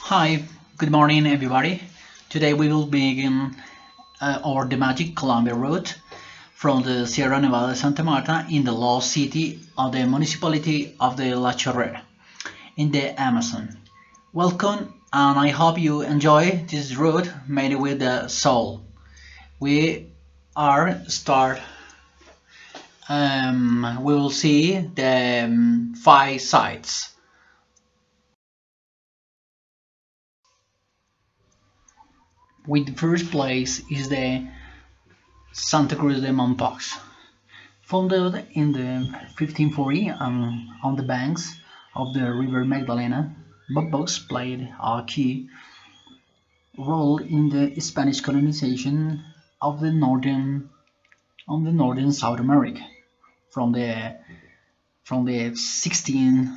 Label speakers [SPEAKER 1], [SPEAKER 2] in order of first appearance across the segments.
[SPEAKER 1] Hi, good morning everybody. Today we will begin our thematic Colombia route from the Sierra Nevada de Santa Marta in the lost city of the municipality of the La Chorrera in the Amazon. Welcome and I hope you enjoy this route made with the soul. We are start we will see the five sites. With the first place is the Santa Cruz de Mompox. Founded in the 1540 on the banks of the River Magdalena, Mompox played a key role in the Spanish colonization of the northern South America from the 16th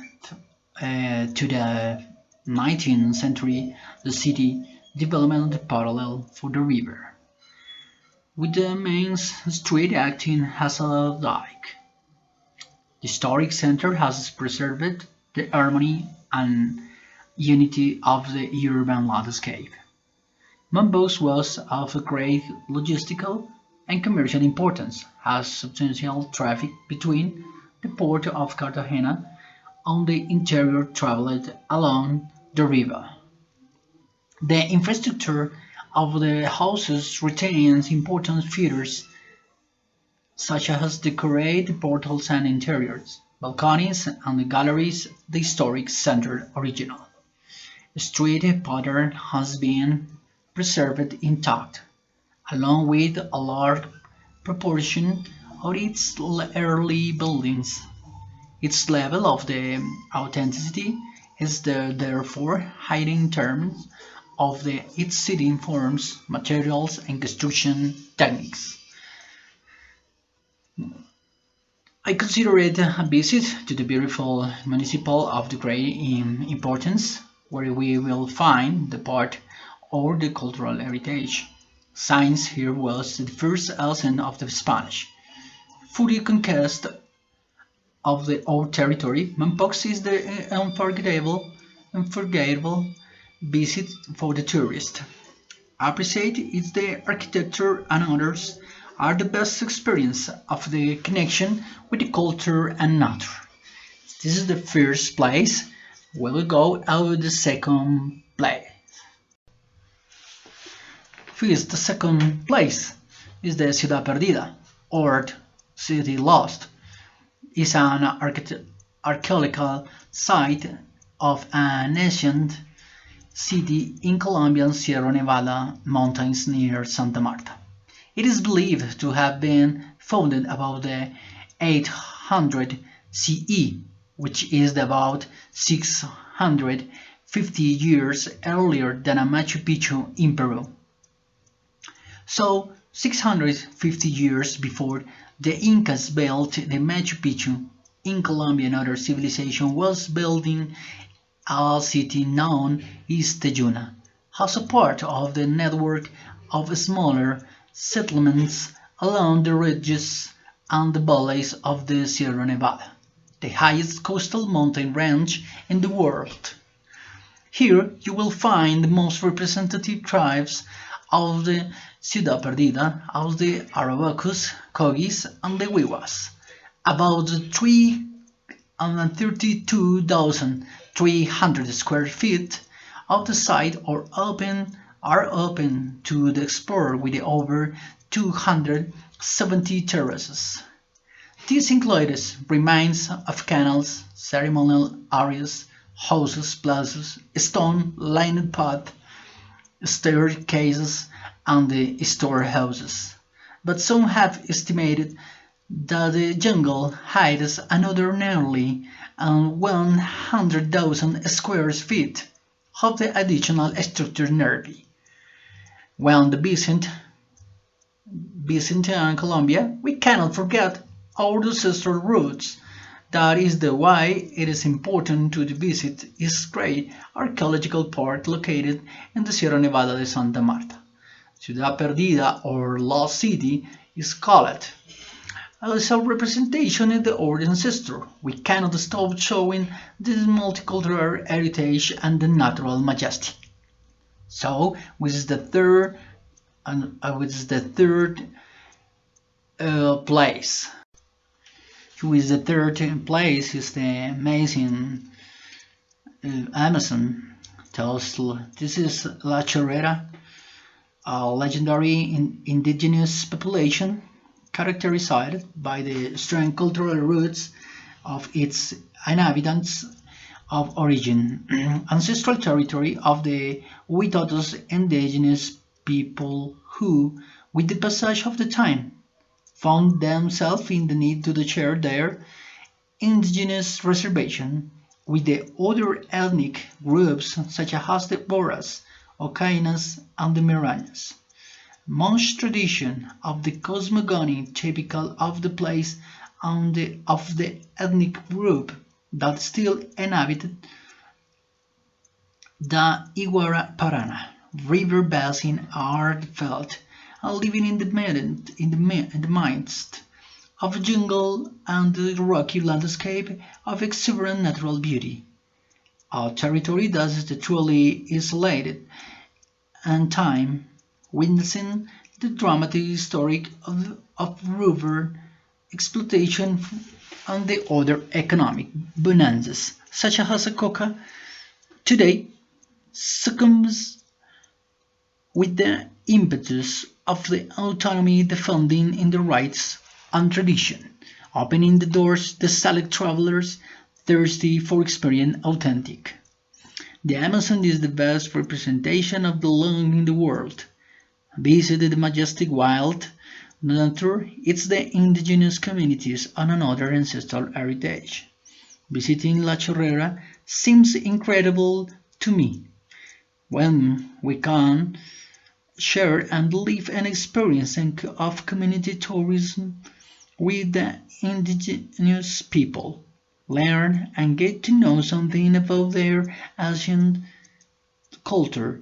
[SPEAKER 1] to the 19th century. The city development parallel for the river, with the main street acting as a dike. The historic center has preserved the harmony and unity of the urban landscape. Mombos was of great logistical and commercial importance, has substantial traffic between the port of Cartagena and the interior traveled along the river. The infrastructure of the houses retains important features such as decorated portals and interiors, balconies and galleries. The historic center original street pattern has been preserved intact, along with a large proportion of its early buildings. Its level of the authenticity is therefore high in terms of its sitting forms, materials, and construction techniques. I consider it a visit to the beautiful municipal of the great importance, where we will find the part or the cultural heritage. Science here was the first lesson of the Spanish. Fully conquest of the old territory, Mompox is the unforgettable visit for the tourist. Appreciate its the architecture and others are the best experience of the connection with the culture and nature. This is the first place. We will go out the second place. First, the second place is the Ciudad Perdida, or City Lost. It's an archaeological site of an ancient city in Colombian Sierra Nevada mountains near Santa Marta. It is believed to have been founded about the 800 CE, which is about 650 years earlier than Machu Picchu in Peru. So, 650 years before the Incas built the Machu Picchu, in Colombia another civilization was building a city known as Tejuna, as a part of the network of smaller settlements along the ridges and the valleys of the Sierra Nevada, the highest coastal mountain range in the world. Here you will find the most representative tribes of the Ciudad Perdida as the Arabacos, Kogis, and the Wiwas. About 332,300 square feet of the site are open to the explorer with over 270 terraces. This includes remains of canals, ceremonial areas, houses, plazas, stone-lined paths, staircases, and the storehouses. But some have estimated that the jungle hides another nearly 100,000 square feet of the additional structure nearby. When the visit Colombia, we cannot forget our ancestral roots. That is the why it is important to visit this great archaeological park located in the Sierra Nevada de Santa Marta. Ciudad Perdida or Lost City is called as a representation of our ancestor. We cannot stop showing this multicultural heritage and the natural majesty. So, which is the third, and which is the third place. Which is the third place is the amazing Amazon. This is La Chorrera, a legendary indigenous population characterized by the strong cultural roots of its inhabitants of origin, ancestral territory of the Huitotos indigenous people who, with the passage of the time, found themselves in the need to share their indigenous reservation with the other ethnic groups such as the Boras, Ocainas, and the Mirañas. Much tradition of the cosmogony typical of the place and of the ethnic group that still inhabited the Iguara Parana river basin are felt and living independent in the midst of a jungle and the rocky landscape of exuberant natural beauty. A territory that is truly isolated and time, witnessing the dramatic historic of river exploitation and the other economic bonanzas, such as a coca, today succumbs with the impetus of the autonomy defending in the rights and tradition, opening the doors to select travelers thirsty for experience authentic. The Amazon is the best representation of the long in the world. Visit the majestic wild nature, it's the indigenous communities and another ancestral heritage. Visiting La Chorrera seems incredible to me when we can share and live an experience of community tourism with the indigenous people, learn and get to know something about their ancient culture.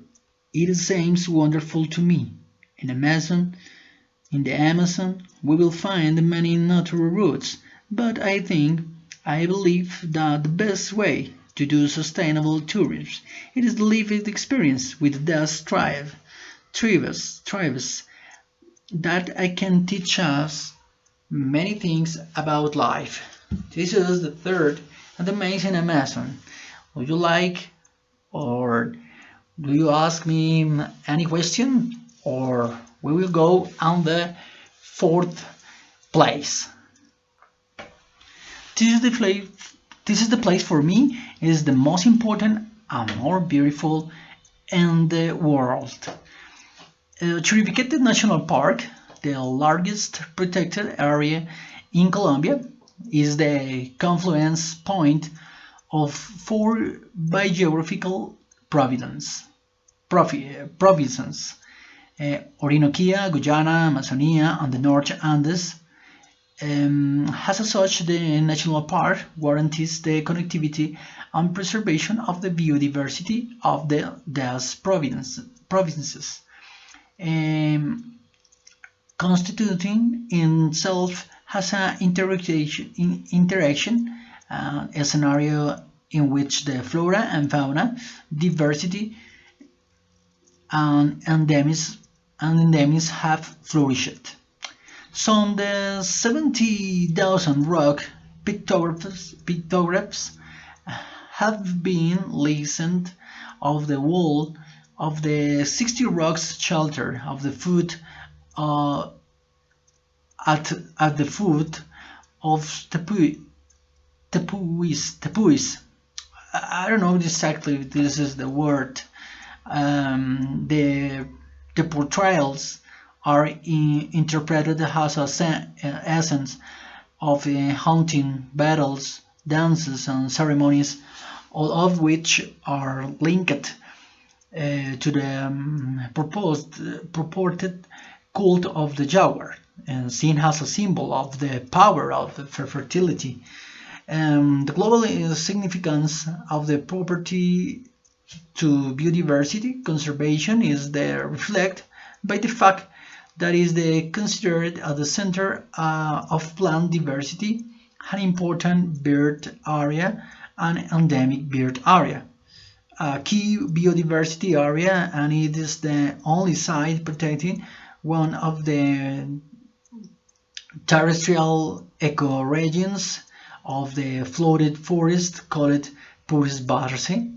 [SPEAKER 1] It seems wonderful to me. In Amazon, in the Amazon, we will find many natural routes, but I believe that the best way to do sustainable tourism it is the lived experience with those tribes that I can teach us many things about life. This is the third and amazing Amazon. Would you like or do you ask me any question or we will go on the fourth place? This is the place. This is the place for me. It is the most important and more beautiful in the world. Chiribiquete National Park, the largest protected area in Colombia, is the confluence point of four biogeographical provinces: Orinoquia, Guyana, Amazonia, and the North Andes. As such, the national park guarantees the connectivity and preservation of the biodiversity of these provinces, um, constituting itself as an interaction a scenario in which the flora and fauna diversity and endemisms have flourished. Some the 70,000 rock pictographs have been listened of the wall of the 60 rocks shelter of the foot uh, at the foot of Tepuis. I don't know exactly if this is the word. The portrayals are interpreted as essence of hunting, battles, dances, and ceremonies, all of which are linked to the purported cult of the jaguar, and seen as a symbol of the power of the fertility. The global significance of the property to biodiversity conservation is there reflected by the fact that is considered at the center of plant diversity, an important bird area, and endemic bird area. a key biodiversity area, and it is the only site protecting one of the terrestrial ecoregions of the flooded forest called Purus Barsi,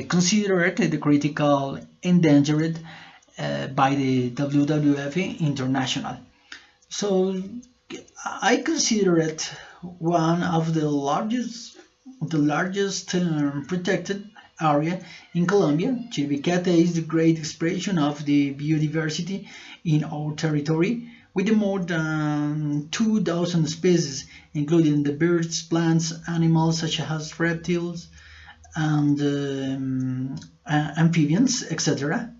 [SPEAKER 1] considered the critical endangered by the WWF International. So I consider it one of the largest protected area in Colombia. Chiribiquete is the great expression of the biodiversity in our territory, with more than 2,000 species, including the birds, plants, animals such as reptiles and amphibians, etc.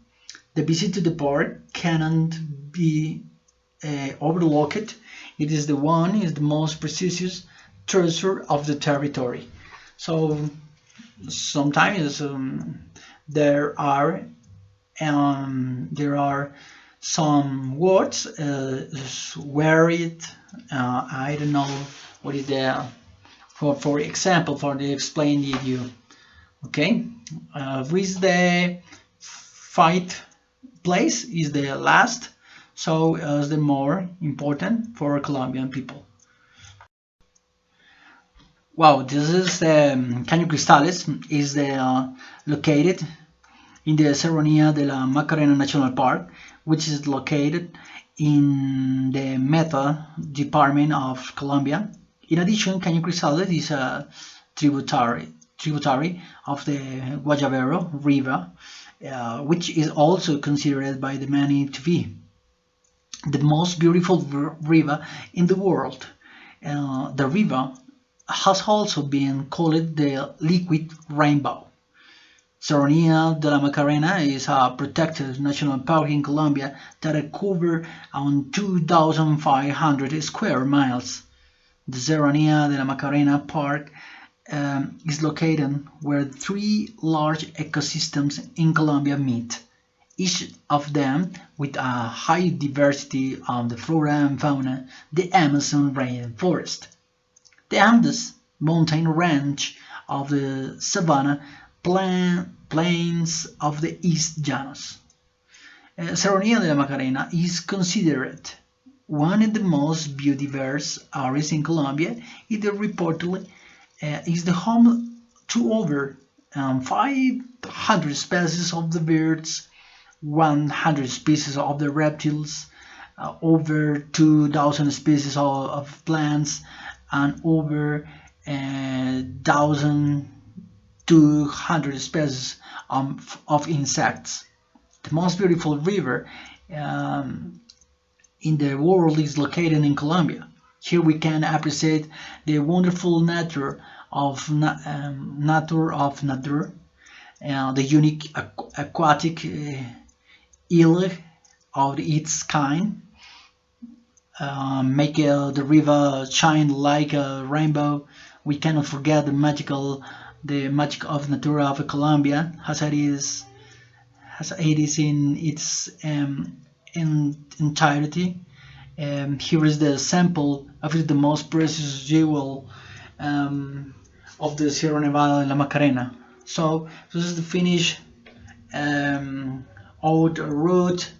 [SPEAKER 1] The visit to the park cannot be overlooked. It is the most precious treasure of the territory. So sometimes there are some words where I don't know what is the for example for the explain you. Okay, with the fight place is the last, so is the more important for Colombian people. Wow, this is the Caño Cristales is the located in the Serranía de la Macarena National Park, which is located in the Meta department of Colombia. In addition, Caño Cristales is a tributary of the Guayabero River, which is also considered by the many to be the most beautiful river in the world. The river has also been called the liquid rainbow. Serranía de la Macarena is a protected national park in Colombia that covers on 2,500 square miles. The Serranía de la Macarena Park is located where three large ecosystems in Colombia meet, each of them with a high diversity of the flora and fauna, the Amazon rainforest, the Andes mountain range of the savanna plains of the East Llanos. Serranía de la Macarena is considered one of the most biodiverse areas in Colombia. It reportedly is the home to over 500 species of the birds, 100 species of the reptiles, over 2,000 species of plants, and over 1,200 species of insects. The most beautiful river in the world is located in Colombia. Here we can appreciate the wonderful nature of nature, the unique aquatic eel of its kind, make the river shine like a rainbow. We cannot forget the magic of nature of Colombia, as it is in its entirety. Here is the sample of the most precious jewel of the Sierra Nevada de la Macarena. So this is the finish out route